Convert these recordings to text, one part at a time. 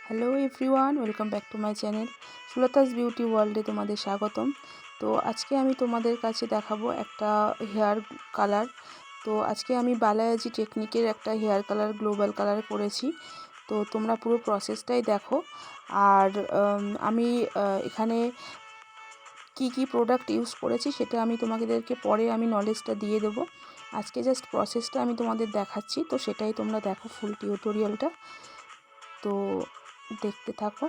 Hello everyone, welcome back to my channel Sulta's beauty ওয়ার্ল্ডে তোমাদের স্বাগতম। তো আজকে আমি তোমাদের কাছে দেখাবো একটা হেয়ার কালার। তো আজকে আমি বালায়াজি টেকনিকের একটা হেয়ার কালার গ্লোবাল কালার করেছি। তো তোমরা পুরো প্রসেসটাই দেখো। আর আমি এখানে কি প্রোডাক্ট ইউজ করেছি সেটা আমি তোমাদেরকে পরে আমি নলেজটা দিয়ে দেবো। আজকে জাস্ট প্রসেসটা আমি তোমাদের দেখাচ্ছি, তো সেটাই তোমরা দেখো ফুল টিউটোরিয়ালটা। তো দেখতে থাকো।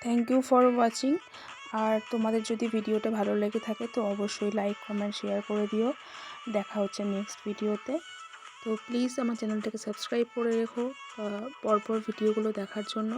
Thank you for watching. আর তোমাদের যদি ভিডিওটা ভালো লেগে থাকে তো অবশ্যই লাইক, কমেন্ট, শেয়ার করে দিও। দেখা হচ্ছে নেক্সট ভিডিওতে। তো প্লিজ আমার চ্যানেলটাকে সাবস্ক্রাইব করে রেখো পরপর ভিডিওগুলো দেখার জন্য।